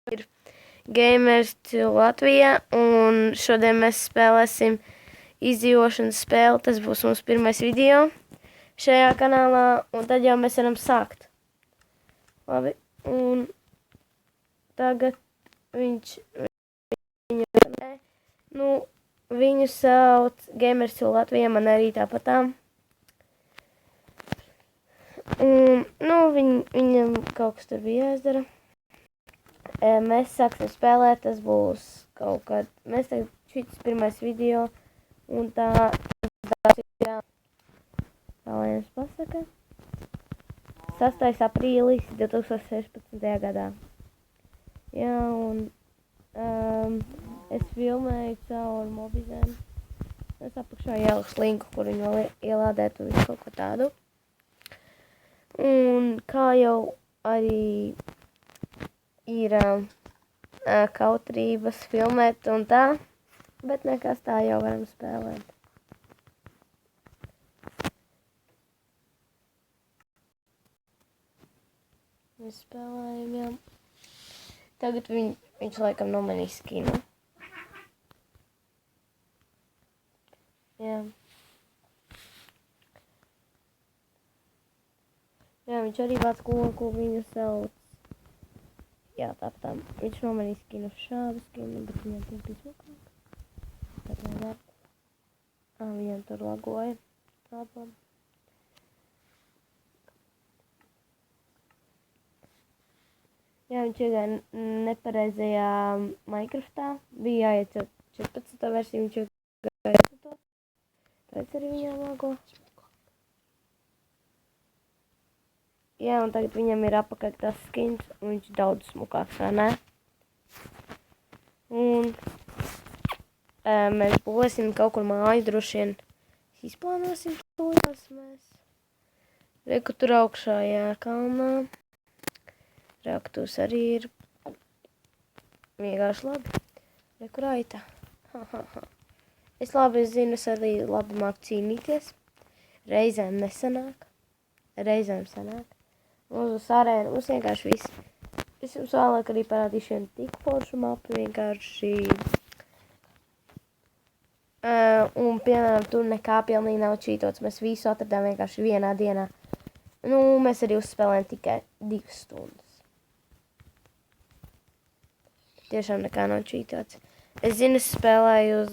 Ir Gamers Latvijā, un šodien mēs spēlēsim izdzīvošanas spēli. Tas būs mums pirmais video šajā kanālā, un tad jau mēs varam sākt. Labi, un tagad viņu sauc Gamers Latvijā, man arī tāpatām. Un, viņam kaut kas tur bija jāizdara. Mēs sāksim spēlēt, tas būs kaut kad, mēs tagad šis pirmais video, un tā ir, lai jums pasaka, 6. aprīlis 2016. gadā. Jā, un es filmēju caur mobizēm. Es apakšā ieliks linku, kur viņu vēl ielādēt un visu kaut ko tādu. Un kā jau arī ir kautrības filmēt un tā, bet nekas, tā jau varam spēlēt. Mēs spēlējam, jā. Tagad viņš laikam nomainīs skinu. Jā. Jā, viņš arī vāc koku, viņu sauc. Jā, tāpatām. Viņš nomainīs skinu šādu skinu, bet viņam tas bija smukāk. Tad nevar. Viņam tur lagoja. Tāpam. Jā, viņš iegāja nepareizajā Minecraftā. Bija jāiet 14. versiju, viņš iegāja 14. Tāpēc arī viņam lago. Jā, un tagad viņam ir apakaļ tas skins, un viņš daudz smukāks, vai ne? Un mēs būsim kaut kur māju, droši vien izplānosim to, kas mēs. Reku tur augšā, jā, kalnā. Reaktus arī ir vienkārši labi. Reku raita. Es labi zinu, es arī labi māku cīnīties. Reizēm nesanāk. Reizēm sanāk. Uz arēnu, mums vienkārši viss. Es jums vēlāk arī parādīšu vienu tik foršu mapu, vienkārši. Un, piemēram, tur nekā pilnīgi nav čītots. Mēs visu atradām vienkārši vienā dienā. Mēs arī uzspēlējam tikai 2 stundas. Tiešām nekā nav čītots. Es zinu, es spēlēju uz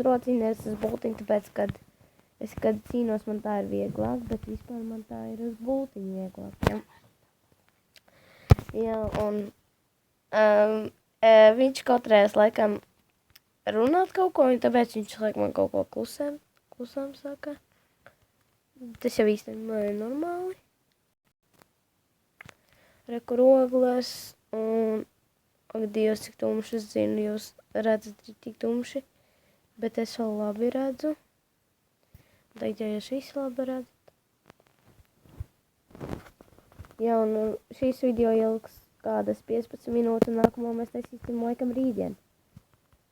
rociņa, es uz bultiņu, tāpēc, kad cīnos, man tā ir vieglāk, bet vispār man tā ir uz bultiņu vieglāk, jā. Jā, un viņš kaut reiz laikam runāt kaut ko, un tāpēc viņš laikam man kaut ko klusām saka. Tas jau īstenībā ir normāli. Reku rogles, un, ak, Dievs, cik tumši, es zinu, jūs redzat tik tumši, bet es vēl labi redzu. Tagad jau jūs visi labi redzat. Jā, un šīs video ieliks kādas 15 minūtes, un nākamo mēs taisīsim laikam rītdien.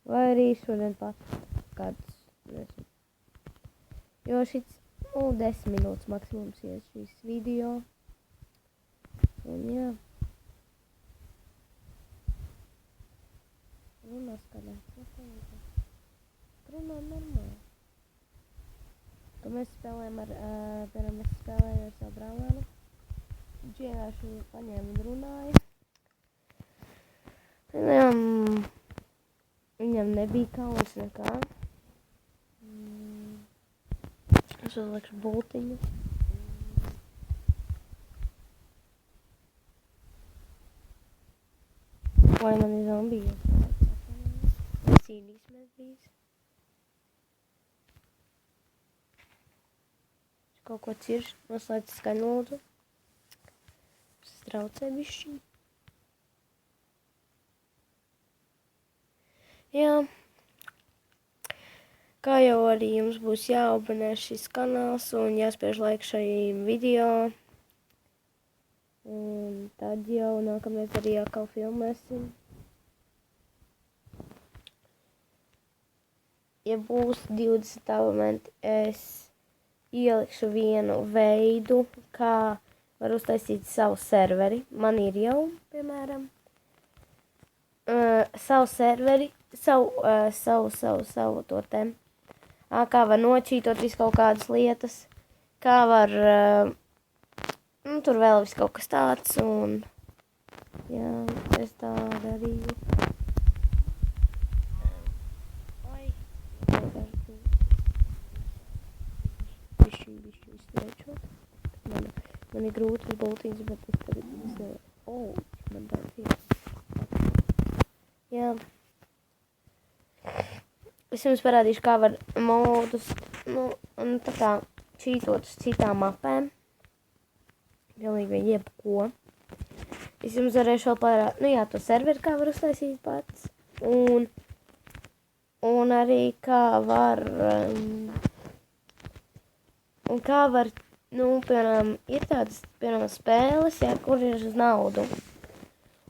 Vai arī šodien pat kādas, nezinu. Jo šits, 10 minūtes maksimums ies šīs video. Un jā. Runā skaļāk. Runā normāli. Ka mēs spēlējam piemēram, es spēlēju ar savu brālēnu. Viņš vienkārši paņēma un runāja. Viņam nebija kauns nekā. Es uzlikšu bultiņu. Vai man ir zombija? Mēs cīnīsimies drīz. Kaut ko cirš, noslēdz skaņu lūdzu. Es traucē bišķiņu. Jā. Kā jau arī jums būs jāabonē šis kanāls un jāspiež laiku šajiem video. Un tad jau nākamreiz arī atkal filmēsim. Ja būs 20 abonenti, es ielikšu vienu veidu, kā var uztaisīt savu serveri. Man ir jau, piemēram, savu serveri, savu to te. Kā var nočītot visu kaut kādas lietas, kā var, nu, tur vēl viss kaut kas tāds, un, jā, es tā darīju. Bišķi izturēšot. Man ir grūti uz bultīņas, bet es tagad, man tāds ir. Jā. Es jums parādīšu, kā var modus, nu, un tā kā čītot uz citām mapēm. Pilnīgi jebko. Es jums varēšu vēl parādīt, nu jā, to serveri kā var uztaisīt pats. Un arī kā var, nu, piemēram, ir tādas, piemēram, spēles, jā, kur ir uz naudu.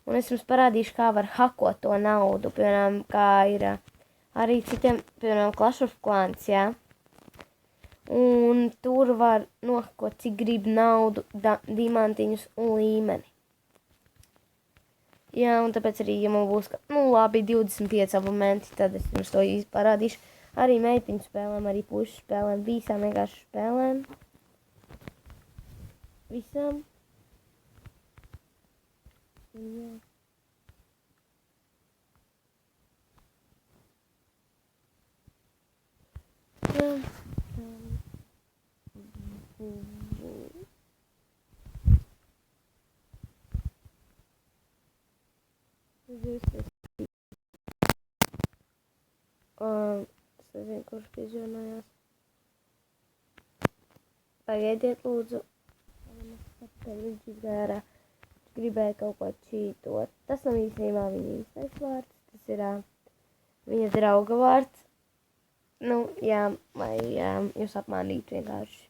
Un es jums parādīšu, kā var hakot to naudu, piemēram, kā ir arī citiem, piemēram, Clash of Clans, jā. Un tur var nohakot, cik grib naudu, diamantiņus un līmeni. Jā, un tāpēc arī, ja man būs, nu, labi, 25 abonenti, tad es jums to īsti parādīšu. Arī meitiņu spēlēm, arī pušu spēlēm, visām vienkārši spēlēm. Visām. Jā. Jā. Es nezinu, kurš piezvanājās. Pagaidiet, lūdzu. Viņš izgāja ārā. Viņš gribēja kaut ko čītot. Tas nav īstenībā viņa īstais vārds. Tas ir viņa drauga vārds. Nu, jā, lai jūs apmānītu vienkārši.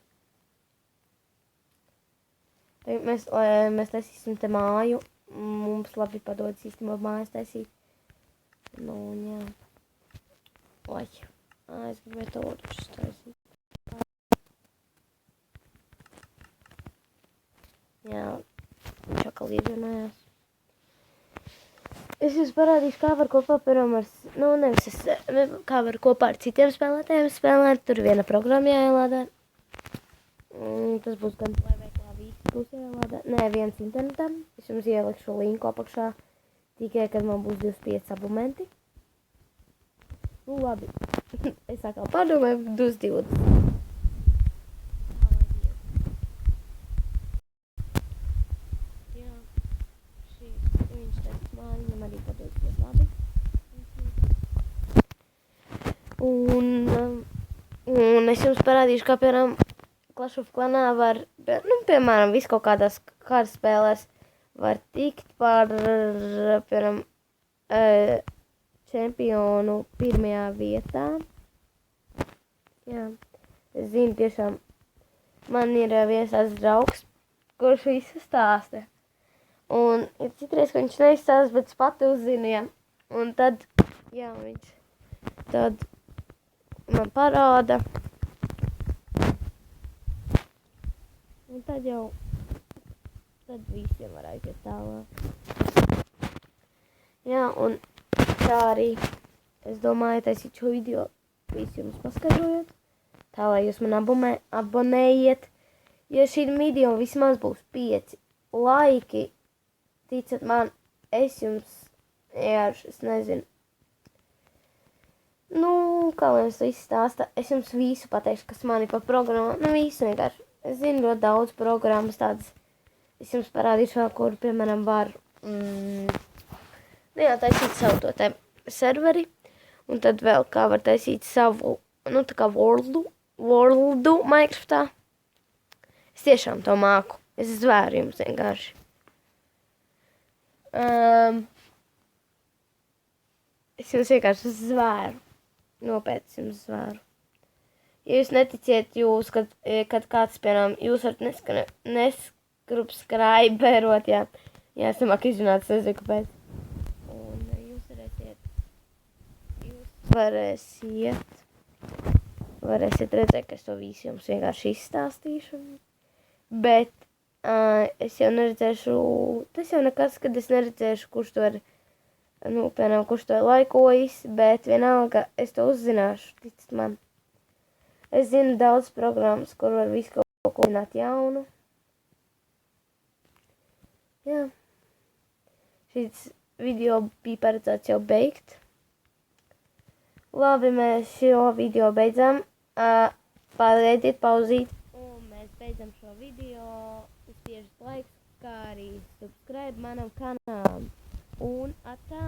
Mēs taisīsim te māju. Mums labi padodas īstenībā mājas taisīt. Nu, jā. Oi. Es gribēju to otru taisīt. Jā, viņš atkal iezvanājās. Es jums parādīšu, kā var kopā, piemēram, kā var kopā ar citiem spēlētājiem spēlēt. Tur viena programma jāielādē. Tas būs gan veiklā visi būs jāielādē. Nē, viens internetam. Es jums ielikšu linku apakšā tikai, kad man būs 25 abonenti. Nu, labi. Es atkal padomāju, 20. Un es jums parādīšu, kā, piemēram, Clash of Clanā var, nu, piemēram, visu kaut kādās kāras spēlēs var tikt par, piemēram, čempionu pirmajā vietā. Jā, es zinu, tiešām, man ir viens tāds draugs, kurš visu stāsta. Un ir citreiz, ka viņš neizstāsta, bet es pati uzzinu, jā. Un tad, jā, viņš tad man parāda. Un tad visiem var aiziet tālāk. Jā, un tā arī, es domāju, taisīt šo video visu jums paskaidrojot. Tā, lai jūs man abonējiet. Ja šī video vismaz būs 5 laiki, ticat man, es jums, es nezinu. Nu, kā lai es to izstāsta, es jums visu pateikšu, kas man ir pa programmu. Nu, visu vienkārši. Es zinu ļoti daudz programmas tādas. Es jums parādīšu vēl, kur, piemēram, var, nu jā, taisīt savu to te serveri. Un tad vēl kā var taisīt savu, nu, tā kā worldu Microsoftā. Es tiešām to māku. Es zvēru jums vienkārši. Es jums vienkārši zvēru. Nopietni jums zvēru. Ja jūs neticiet, kad kāds, piemēram, jūs varat neskrubskraiberot, jā, es nemāk izrunāt, es nezinu, kāpēc. Un jūs varēsiet redzēt, ka es to visu jums vienkārši izstāstīšu. Bet es jau neredzēšu, tas jau nekas, kad es neredzēšu, kurš to var nu, piemēram, kurš to ir laikojis, bet vienalga es to uzzināšu, ticat man. Es zinu daudz programmas, kur var visu kaut ko zināt jaunu. Jā. Šis video bija paredzēts jau beigt. Labi, mēs šo video beidzam. Pagaidiet pauzīt. Un mēs beidzam šo video. Uzspiežat laiks, kā arī subscribe manam kanālam. Un atā!